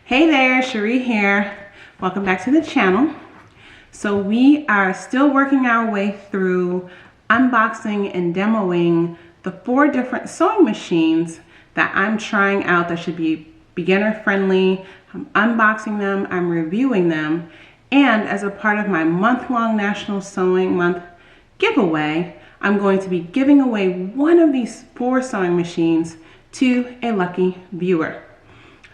Hey there, Sheree here. Welcome back to the channel. So we are still working our way through unboxing and demoing the 4 different sewing machines that I'm trying out that should be beginner friendly. I'm unboxing them, I'm reviewing them, and as a part of my month-long National Sewing Month giveaway, I'm going to be giving away one of these 4 sewing machines to a lucky viewer.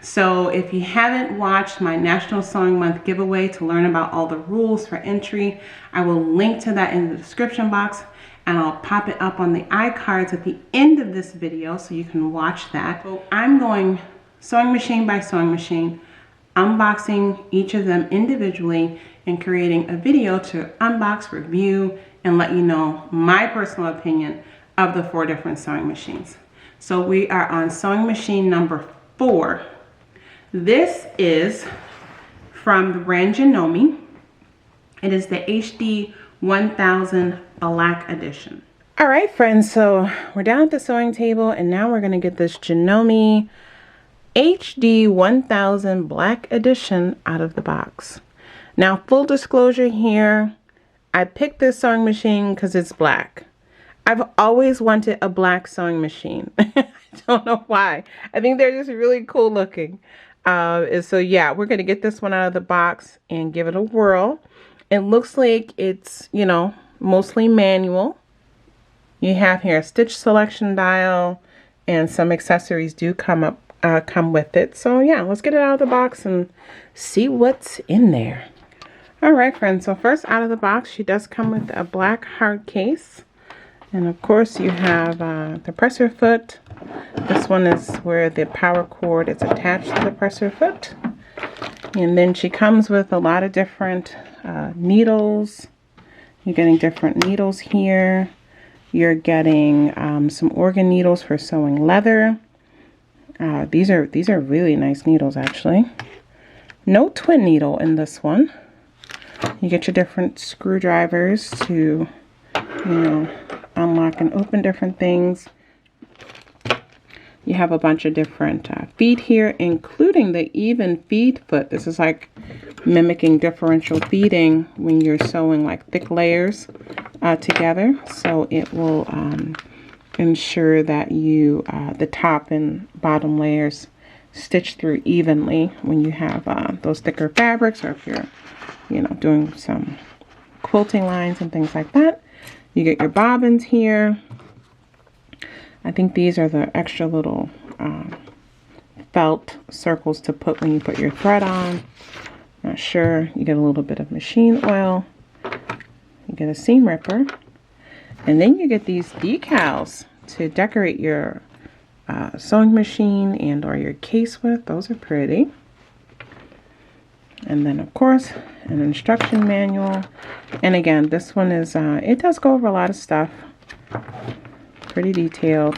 So if you haven't watched my National Sewing Month giveaway to learn about all the rules for entry, I will link to that in the description box, and I'll pop it up on the iCards at the end of this video so you can watch that. So I'm going sewing machine by sewing machine, unboxing each of them individually and creating a video to unbox, review, and let you know my personal opinion of the 4 different sewing machines. So we are on sewing machine number 4. This is from the brand Janome. It is the HD-1000 Black Edition. All right, friends, so we're down at the sewing table, and now we're gonna get this Janome HD-1000 Black Edition out of the box. Now, full disclosure here, I picked this sewing machine because it's black. I've always wanted a black sewing machine. I don't know why. I think they're just really cool looking. So yeah, we're going to get this one out of the box and give it a whirl. It looks like it's, you know, mostly manual. You have here a stitch selection dial, and some accessories do come with it. So yeah, let's get it out of the box and see what's in there. All right, friends, so first out of the box, she does come with a black hard case. And of course you have the presser foot. This one is where the power cord is attached to the presser foot. And then she comes with a lot of different needles. You're getting different needles here. You're getting some organ needles for sewing leather. These are really nice needles, actually. No twin needle in this one. You get your different screwdrivers to, you know, unlock and open different things. You have a bunch of different feet here, including the even feed foot. This is like mimicking differential feeding when you're sewing like thick layers together. So it will ensure that you the top and bottom layers stitch through evenly when you have those thicker fabrics, or if you're, you know, doing some quilting lines and things like that. You get your bobbins here. I think these are the extra little felt circles to put when you put your thread on. Not sure. You get a little bit of machine oil. You get a seam ripper. And then you get these decals to decorate your sewing machine and or your case with. Those are pretty. And then, of course, an instruction manual. And again, this one is, it does go over a lot of stuff. Pretty detailed,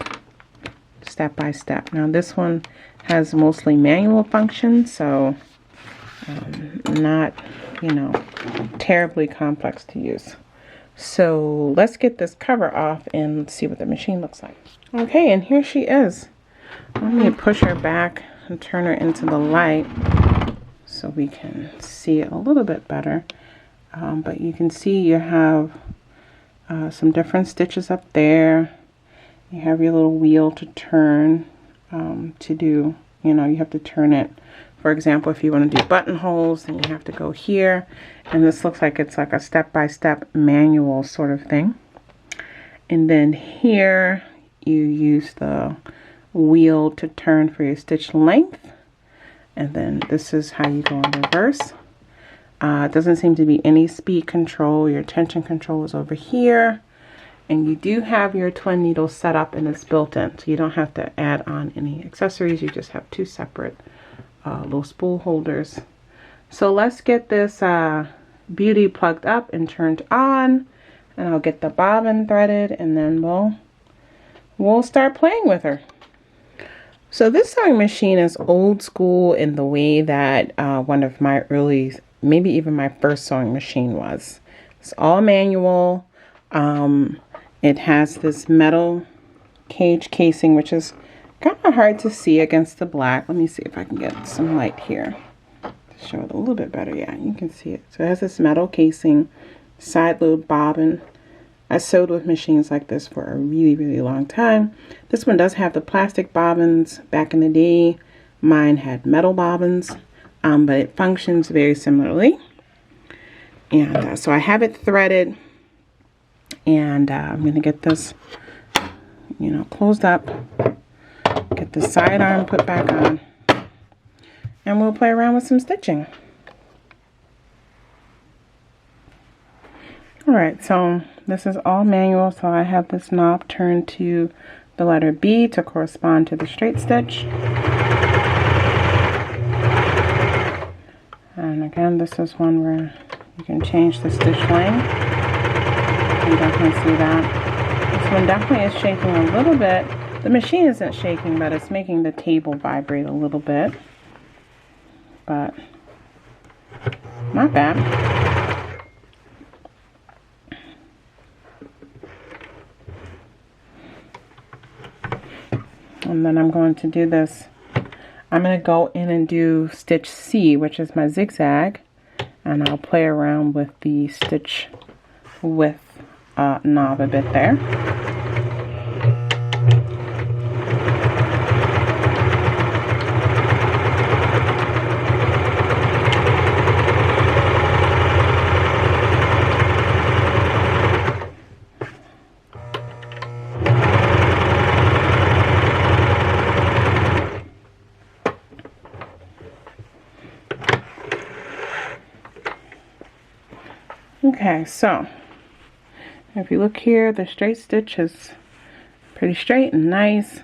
step by step. Now, this one has mostly manual function, so not, you know, terribly complex to use. So let's get this cover off and see what the machine looks like. Okay, and here she is. Let me push her back and turn her into the light so we can see it a little bit better. But you can see you have some different stitches up there. You have your little wheel to turn to do, you know, you have to turn it. For example, if you want to do buttonholes, then you have to go here. And this looks like it's like a step-by-step manual sort of thing. And then here you use the wheel to turn for your stitch length. And then this is how you go in reverse. It doesn't seem to be any speed control. Your tension control is over here. And you do have your twin needles set up and it's built in. So you don't have to add on any accessories. You just have 2 separate little spool holders. So let's get this beauty plugged up and turned on. And I'll get the bobbin threaded, and then we'll start playing with her. So this sewing machine is old school in the way that one of my early, maybe even my first sewing machine was. It's all manual. It has this metal cage casing, which is Kind of hard to see against the black. Let me see if I can get some light here to show it a little bit better. Yeah, you can see it. So it has this metal casing, side load bobbin. I sewed with machines like this for a really long time. This one does have the plastic bobbins. Back in the day, mine had metal bobbins, but it functions very similarly. And so I have it threaded, and I'm going to get this, you know, closed up, get the sidearm put back on, and we'll play around with some stitching. Alright, so this is all manual, so I have this knob turned to the letter B to correspond to the straight stitch. And again, this is one where you can change the stitch length. You can definitely see that. This one definitely is shaking a little bit. The machine isn't shaking, but it's making the table vibrate a little bit. But not bad. And then I'm going to do this. I'm going to go in and do stitch C, which is my zigzag, and I'll play around with the stitch width knob a bit there. Okay, so if you look here, the straight stitch is pretty straight and nice.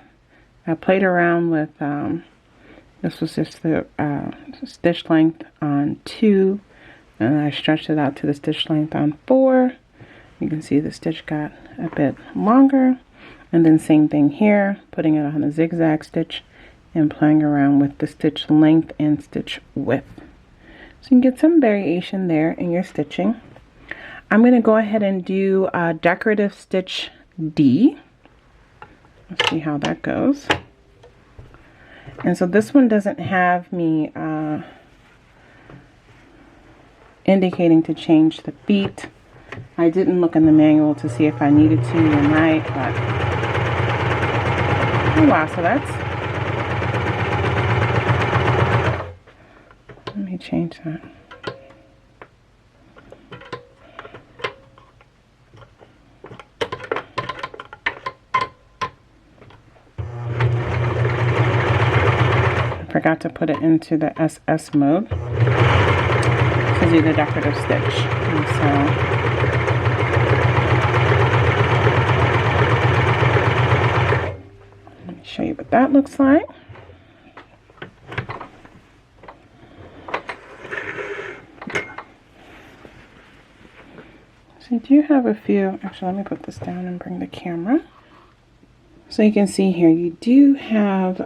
I played around with, this was just the stitch length on 2, and I stretched it out to the stitch length on 4. You can see the stitch got a bit longer, and then same thing here, putting it on a zigzag stitch and playing around with the stitch length and stitch width. So you can get some variation there in your stitching. I'm going to go ahead and do decorative stitch D. Let's see how that goes. And so this one doesn't have me indicating to change the feet. I didn't look in the manual to see if I needed to or not, but oh wow, so that's, let me change that. Forgot to put it into the SS mode to do the decorative stitch. And so let me show you what that looks like. So you do have a few, actually let me put this down and bring the camera. So you can see here you do have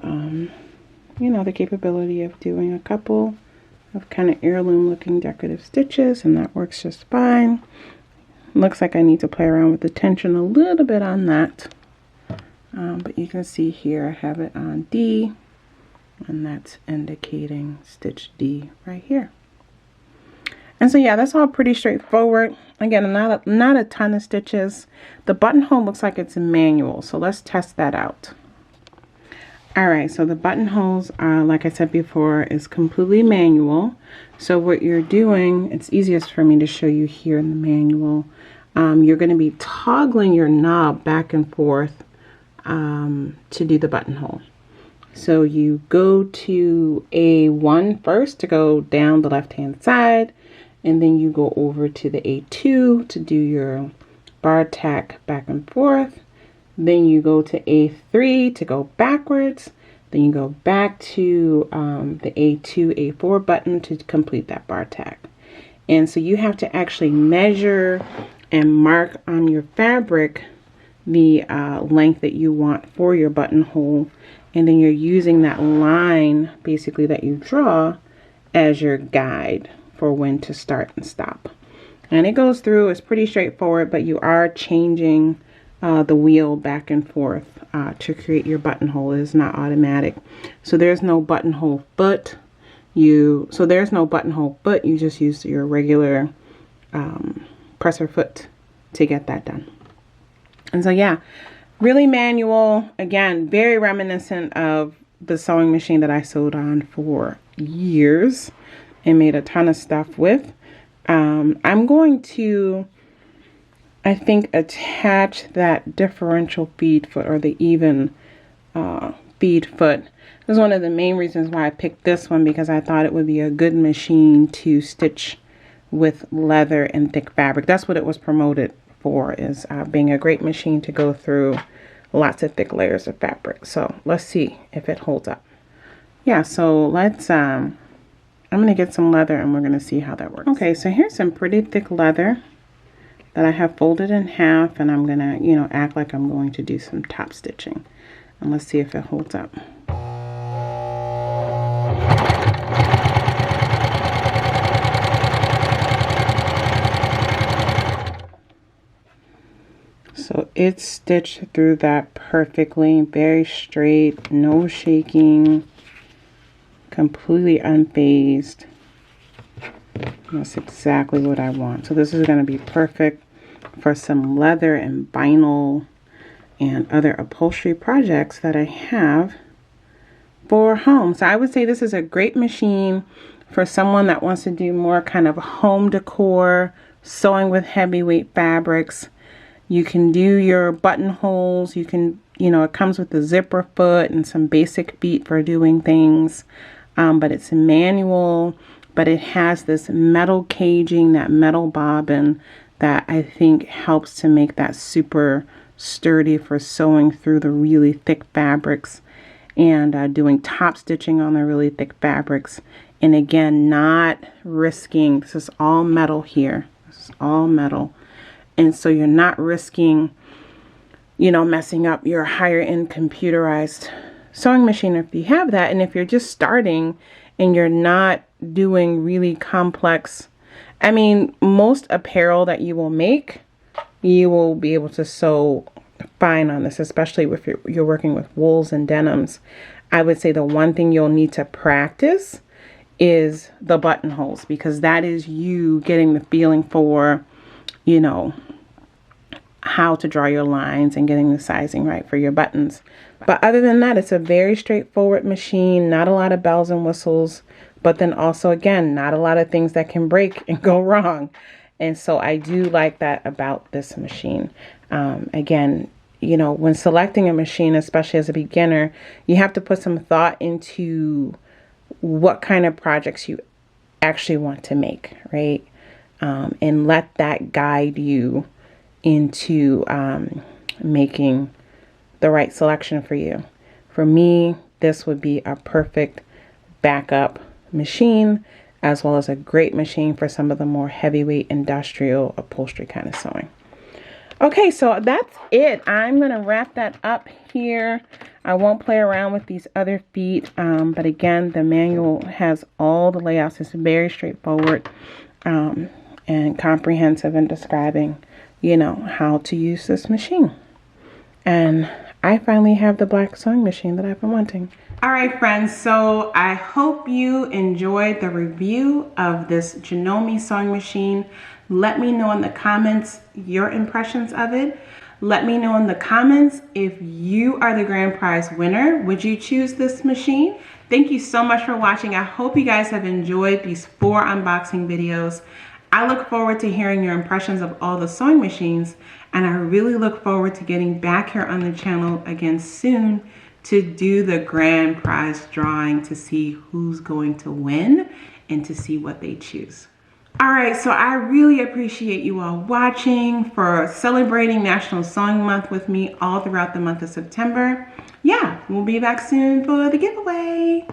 you know, the capability of doing a couple of kind of heirloom looking decorative stitches, and that works just fine. Looks like I need to play around with the tension a little bit on that, but you can see here I have it on D, and that's indicating stitch D right here. And so yeah, that's all pretty straightforward. Again, not a ton of stitches. The buttonhole looks like it's manual, so let's test that out. Alright, so the buttonholes are, like I said before, is completely manual. So what you're doing, it's easiest for me to show you here in the manual. You're going to be toggling your knob back and forth to do the buttonhole. So you go to A1 first to go down the left hand side, and then you go over to the A2 to do your bar tack back and forth. Then you go to A3 to go backwards. Then you go back to the A2, A4 button to complete that bar tack. And so you have to actually measure and mark on your fabric the length that you want for your buttonhole. And then you're using that line basically that you draw as your guide for when to start and stop. And it goes through, it's pretty straightforward, but you are changing the wheel back and forth to create your buttonhole. It is not automatic. So there's no buttonhole foot. You just use your regular presser foot to get that done. And so yeah, really manual. Again, very reminiscent of the sewing machine that I sewed on for years and made a ton of stuff with. I'm going to, I think, attach that differential feed foot, or the even feed foot. This is one of the main reasons why I picked this one, because I thought it would be a good machine to stitch with leather and thick fabric. That's what it was promoted for, is being a great machine to go through lots of thick layers of fabric. So let's see if it holds up. Yeah, so let's I'm gonna get some leather and we're gonna see how that works. Okay, so here's some pretty thick leather that I have folded in half, and I'm gonna, you know, act like I'm going to do some top stitching, and let's see if it holds up. So it's stitched through that perfectly, very straight, no shaking, completely unfazed. That's exactly what I want. So this is going to be perfect for some leather and vinyl and other upholstery projects that I have for home. So I would say this is a great machine for someone that wants to do more kind of home decor, sewing with heavyweight fabrics. You can do your buttonholes. You can, you know, it comes with the zipper foot and some basic feet for doing things. But it's manual, but it has this metal caging, that metal bobbin that I think helps to make that super sturdy for sewing through the really thick fabrics and doing top stitching on the really thick fabrics. And again, not risking, this is all metal here. This is all metal. And so you're not risking, you know, messing up your higher end computerized sewing machine if you have that. And if you're just starting and you're not doing really complex, I mean, most apparel that you will make, you will be able to sew fine on this, especially if you're working with wools and denims. I would say the one thing you'll need to practice is the buttonholes, because that is you getting the feeling for, you know, how to draw your lines and getting the sizing right for your buttons. But other than that, it's a very straightforward machine, not a lot of bells and whistles, but then also, again, not a lot of things that can break and go wrong. And so I do like that about this machine. Again, you know, when selecting a machine, especially as a beginner, you have to put some thought into what kind of projects you actually want to make, right? And let that guide you into making the right selection for you. For me, this would be a perfect backup machine, as well as a great machine for some of the more heavyweight industrial upholstery kind of sewing. Okay, so that's it. I'm going to wrap that up here. I won't play around with these other feet, but again, the manual has all the layouts. It's very straightforward and comprehensive in describing, you know, how to use this machine. And I finally have the black sewing machine that I've been wanting. All right, friends, so I hope you enjoyed the review of this Janome sewing machine. Let me know in the comments your impressions of it. Let me know in the comments if you are the grand prize winner. Would you choose this machine? Thank you so much for watching. I hope you guys have enjoyed these 4 unboxing videos. I look forward to hearing your impressions of all the sewing machines, and I really look forward to getting back here on the channel again soon to do the grand prize drawing to see who's going to win and to see what they choose. All right, so I really appreciate you all watching, for celebrating National Sewing Month with me all throughout the month of September. Yeah, we'll be back soon for the giveaway.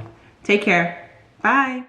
Take care. Bye.